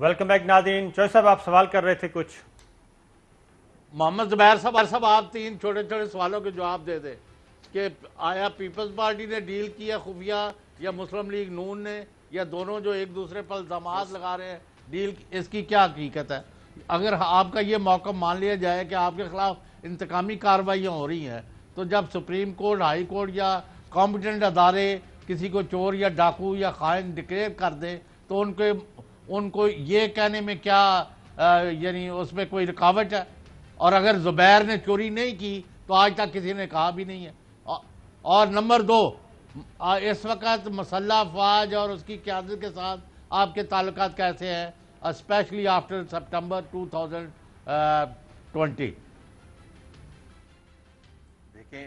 Welcome back Nadine. Chaudhary साहब आप सवाल कर रहे थे कुछ। मोहम्मद ज़ुबैर साहब आप तीन छोटे छोटे सवालों के जवाब दे दें कि आया पीपल्स पार्टी ने डील किया खुफिया या मुस्लिम लीग नून ने या दोनों जो एक दूसरे पर इल्ज़ामात लगा रहे हैं डील, इसकी क्या हकीकत है? अगर आपका ये मौका मान लिया जाए कि आपके खिलाफ इंतकामी कार्रवाइयाँ हो रही हैं तो जब सुप्रीम कोर्ट, हाई कोर्ट या कॉम्पिटेंट अदारे किसी को चोर या डाकू या खाइन डिक्लेयर कर दें तो उनको ये कहने में क्या यानी उसमें कोई रुकावट है? और अगर ज़ुबैर ने चोरी नहीं की तो आज तक किसी ने कहा भी नहीं है। और नंबर 2, इस वक्त मसल्ह अफवाज और उसकी क़यादत के साथ आपके ताल्लुकात कैसे हैं, स्पेशली आफ्टर सितंबर 2020? देखें,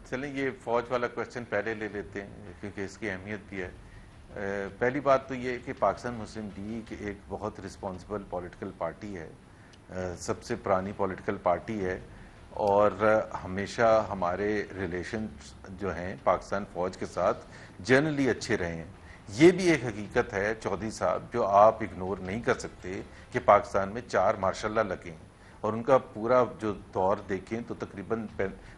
चलें ये फ़ौज वाला क्वेश्चन पहले ले लेते हैं क्योंकि इसकी अहमियत भी है। पहली बात तो ये कि पाकिस्तान मुस्लिम लीग एक बहुत रिस्पॉन्सिबल पॉलिटिकल पार्टी है, सबसे पुरानी पॉलिटिकल पार्टी है और हमेशा हमारे रिलेशन जो हैं पाकिस्तान फ़ौज के साथ जनरली अच्छे रहे हैं। ये भी एक हकीकत है चौधरी साहब जो आप इग्नोर नहीं कर सकते कि पाकिस्तान में 4 मार्शल लॉ लगे हैं और उनका पूरा जो दौर देखें तो तकरीबन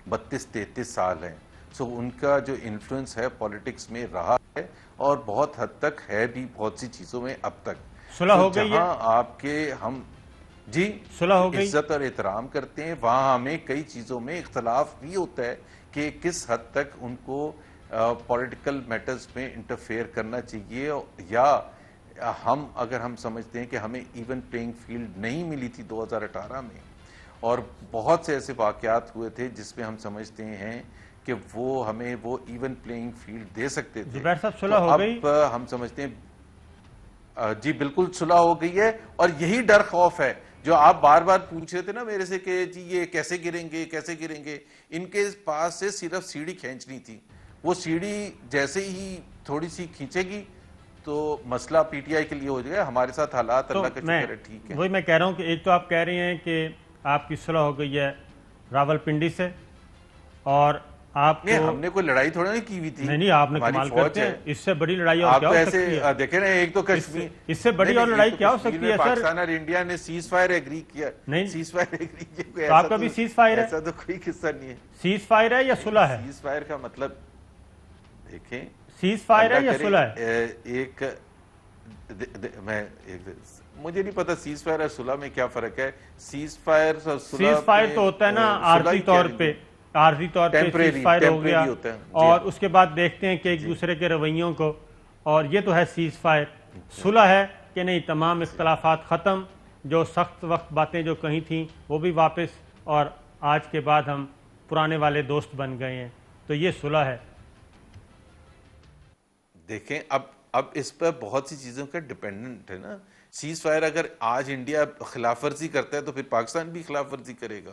32-33 साल हैं। सो उनका जो इन्फ्लुएंस है पॉलिटिक्स में रहा है और बहुत हद तक है भी बहुत सी चीज़ों में अब तक। सुलह हो गई है आपके हम जी सुलह हो गई, इज्जत और एहतराम करते हैं, वहाँ हमें कई चीज़ों में इख्तलाफ भी होता है कि किस हद तक उनको पॉलिटिकल मैटर्स में इंटरफेयर करना चाहिए या अगर हम समझते हैं कि हमें इवन प्लेइंग फील्ड नहीं मिली थी 2018 में और बहुत से ऐसे वाक़यात हुए थे जिसमें हम समझते हैं कि वो हमें वो इवन प्लेइंग फील्ड दे सकते थे। ज़ुबैर साहब सुलह हो गई? अब हम समझते हैं जी बिल्कुल सुलह हो गई है और यही डर खौफ है जो आप बार बार पूछ रहे थे ना मेरे से कि जी ये कैसे गिरेंगे कैसे गिरेंगे। इनके पास से सिर्फ सीढ़ी खींचनी थी, वो सीढ़ी जैसे ही थोड़ी सी खींचेगी तो मसला पीटीआई के लिए हो जाएगा। हमारे साथ हालात अल्लाह का शुक्र है ठीक है। वही मैं कह रहा हूँ कि एक तो आप कह रही हैं कि आपकी सुलह हो गई है रावलपिंडी से और आप हमने कोई लड़ाई थोड़ा नहीं की हुई थी। नहीं आपने कमाल करते हैं, इससे बड़ी लड़ाई और क्या हो सकती है? देखे ना, एक तो कश्मीर इससे बड़ी और लड़ाई क्या हो सकती है सर? पाकिस्तान और इंडिया ने सीज फायर एग्री किया। नहीं सीज फायर एग्री किया तो आपका भी सीज फायर है? ऐसा तो कोई किस्सा नहीं है। सीज फायर है या सुलह है? सीज फायर का मतलब देखें, सीज फायर है या सुलह है? मुझे नहीं पता सीज फायर और सुलह में क्या फर्क है। सीज फायर और सीज फायर तो होता है ना आर्जी तौर पे सीज फायर हो गया और उसके बाद देखते हैं कि एक दूसरे के रवैयों को, और ये तो है सीज फायर। सुलह है कि नहीं तमाम इख्तलाफात ख़त्म, जो सख्त वक्त बातें जो कही थी वो भी वापस, और आज के बाद हम पुराने वाले दोस्त बन गए हैं, तो ये सुलह है। देखें अब इस पर बहुत सी चीज़ों का डिपेंडेंट है ना। सीज फायर अगर आज इंडिया खिलाफ वर्जी करता है तो फिर पाकिस्तान भी खिलाफ वर्जी करेगा।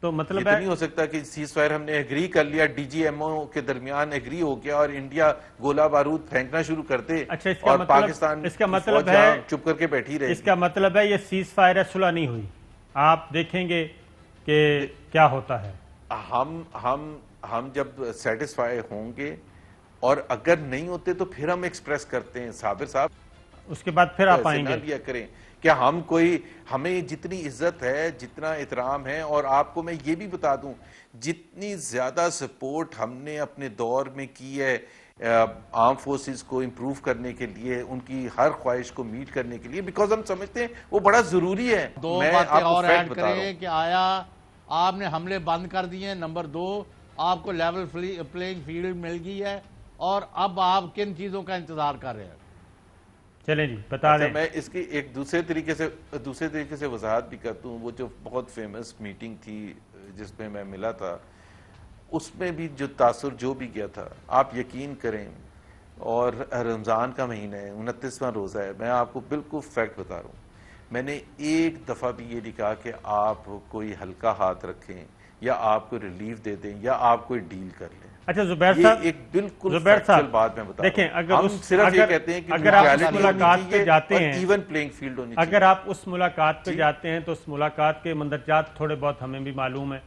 तो मतलब ये तो नहीं हो सकता कि सीज फायर हमने एग्री कर लिया, डीजीएमओ के दरमियान एग्री हो गया और इंडिया गोला बारूद फेंकना शुरू कर दे। अच्छा, और पाकिस्तान इसका मतलब है चुप करके बैठी रहे। इसका मतलब है ये सीज फायर है, सुलह नहीं हुई। आप देखेंगे कि क्या होता है। हम जब सेटिस्फाई होंगे और अगर नहीं होते तो फिर हम एक्सप्रेस करते हैं साबिर साहब, उसके बाद फिर आप आएंगे लिया करें कि हमें जितनी इज्जत है जितना एहतराम है। और आपको मैं ये भी बता दूं जितनी ज्यादा सपोर्ट हमने अपने दौर में की है आर्म फोर्सेस को इम्प्रूव करने के लिए, उनकी हर ख्वाहिश को मीट करने के लिए, बिकॉज हम समझते हैं वो बड़ा जरूरी है। मैं आपको और ऐड करें कि आया आपने हमले बंद कर दिए, नंबर 2 आपको लेवल प्लेइंग फील्ड मिल गई है, और अब आप किन चीजों का इंतजार कर रहे हैं? चलें जी बता दें। मैं इसकी एक दूसरे तरीके से वजाहत भी करता हूँ। वो जो बहुत फेमस मीटिंग थी जिसमें मैं मिला था, उसमें भी जो तासुर जो भी गया था, आप यकीन करें, और रमज़ान का महीना है, 29वां रोज़ा है, मैं आपको बिल्कुल फैक्ट बता रहा हूँ, मैंने एक दफ़ा भी ये नहीं कहा कि आप कोई हल्का हाथ रखें या आप कोई रिलीफ दे दें या आप कोई डील कर लें। अच्छा ज़ुबैर साहब, एक बिल्कुल फैक्चुअल बात मैं बता देखें, अगर सिर्फ ये कहते हैं कि अगर आप उस मुलाकात पे जाते हैं, इवन प्लेइंग फील्ड होनी चाहिए। अगर आप उस मुलाकात पे जाते हैं तो उस मुलाकात के मंदरजात थोड़े बहुत हमें भी मालूम है,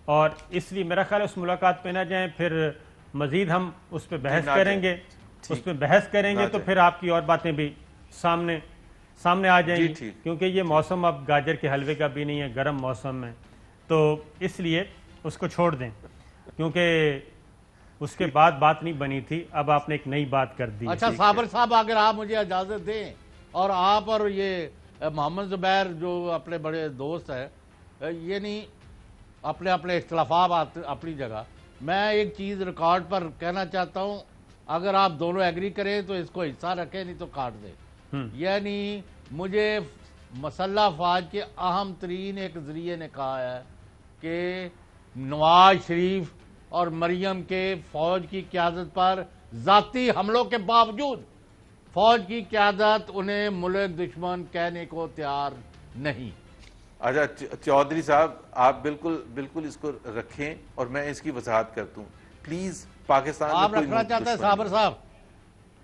और इसलिए मेरा ख्याल है उस मुलाकात पे ना जाएं, फिर मजीद हम उस पर बहस करेंगे, तो फिर आपकी और बातें भी सामने سامنے آ جائیں گی، کیونکہ یہ موسم اب گاجر کے حلوے کا بھی نہیں ہے، گرم موسم ہے، تو اس لیے اس کو چھوڑ دیں، کیونکہ اس کے بعد بات نہیں بنی تھی، اب آپ نے ایک نئی بات کر دی۔ اچھا صابر صاحب، اگر آپ مجھے اجازت دیں، اور آپ اور یہ محمد زبیر جو اپنے بڑے دوست ہیں، یہ نہیں اپنے اپنے اختلافات اپنی جگہ، میں ایک چیز ریکارڈ پر کہنا چاہتا ہوں، اگر آپ دونوں ایگری کریں تو اس کو حصہ رکھیں، نہیں تو کاٹ دیں۔ یعنی مجھے مسلح افواج کے اہم ترین ایک ذریعے نے کہا ہے کہ نواز شریف اور مریم کے فوج کی قیادت پر ذاتی حملوں کے باوجود فوج کی قیادت انہیں ملک دشمن کہنے کو تیار نہیں۔ اچھا چودھری صاحب، آپ بالکل اس کو رکھیں اور میں اس کی وضاحت کرتا ہوں۔ پلیز پاکستان آپ رکھنا چاہتے ہیں صابر صاحب؟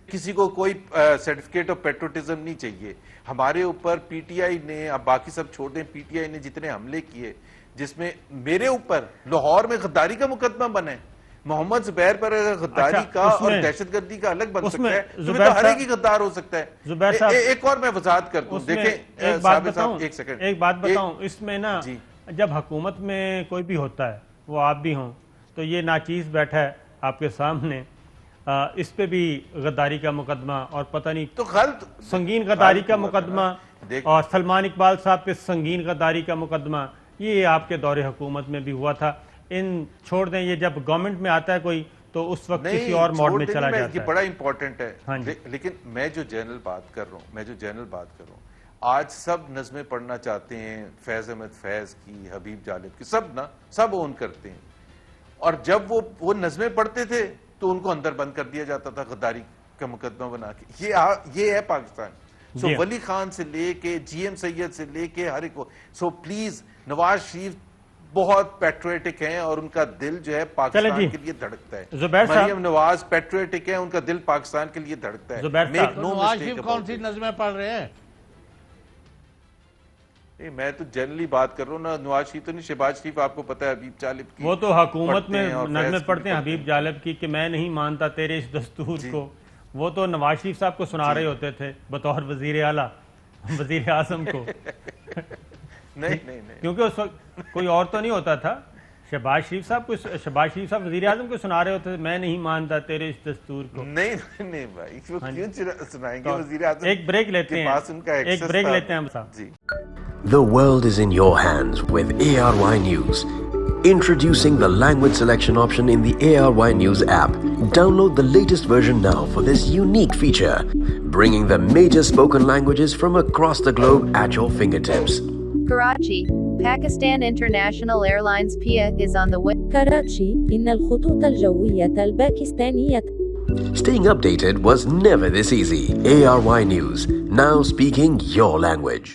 کسی کو کوئی سرٹیفکیٹ آف پیٹروٹزم نہیں چاہیے۔ ہمارے اوپر پی ٹی آئی نے، اب باقی سب چھوڑ دیں، پی ٹی آئی نے جتنے حملے کیے، جس میں میرے اوپر لاہور میں غداری کا مقدمہ بنا ہے، محمد زبیر پر غداری کا اور دہشت گردی کا الگ بن سکتا ہے، تو ہر ایک ہی غدار ہو سکتا ہے۔ ایک اور میں وضاحت کرتا ہوں، دیکھیں ایک بات بتاؤں، اس میں نا جب حکومت میں کوئی بھی ہوتا ہے، وہ آپ بھی ہوں، تو یہ ناچیز بیٹھا ہے آپ کے سامنے، اس پہ بھی غداری کا مقدمہ اور پتہ نہیں تو غلط سنگین غداری کا مقدمہ، اور سلمان اقبال صاحب پہ سنگین غداری کا مقدمہ، یہ آپ کے دور حکومت میں بھی ہوا تھا۔ ان چھوڑ دیں، یہ جب گورنمنٹ میں آتا ہے کوئی تو اس وقت کسی اور موڈ میں چلا جاتا ہے۔ یہ بڑا امپورٹنٹ ہے، لیکن میں جو جنرل بات کر رہا ہوں، آج سب نظمیں پڑھنا چاہتے ہیں، فیض احمد فیض کی، حبیب جالب کی، سب اون کرتے ہیں، اور جب وہ نظمیں پڑھتے تھے تو ان کو اندر بند کر دیا جاتا تھا غداری کا مقدمہ بنا کے۔ یہ ہے پاکستان۔ سو ولی خان سے لے کے جی ایم سید سے لے کے ہر ایک کو، سو پلیز نواز شریف بہت پیٹریٹک ہیں اور ان کا دل جو ہے پاکستان کے لیے دھڑکتا ہے۔ مریم نواز پیٹریٹک ہے، ان کا دل پاکستان کے لیے دھڑکتا ہے۔ نواز شریف کون سی نظمیں پڑھ رہے ہیں؟ میں تو جنرلی بات کر رہا ہوں نا، نواز شریف تو نہیں، شہباز شریف آپ کو پتا ہے حبیب جالب کی وہ تو حکومت میں نظمیں پڑھتے ہیں حبیب جالب کی کہ میں نہیں مانتا تیرے اس دستور کو، وہ تو نواز شریف صاحب کو سنا رہے ہوتے تھے بطور وزیر اعلیٰ، وزیر اعظم کو۔ نہیں کیونکہ اس وقت کوئی اور تو نہیں ہوتا تھا، شہباز شریف صاحب وزیر اعظم کو سنا رہے ہوتے تھے میں نہیں مانتا تیرے اس دستور کو۔ نہیں بھائی، کیوں سنائیں گے وزیر اعظم؟ ایک بریک لیتے ہیں صاحب۔ The world is in your hands with ARY News. Introducing the language selection option in the ARY News app. Download the latest version now for this unique feature, bringing the major spoken languages from across the globe at your fingertips. Karachi, Pakistan International Airlines PIA is on the way. كراتشي إن الخطوط الجوية الباكستانية. Staying updated was never this easy. ARY News, now speaking your language.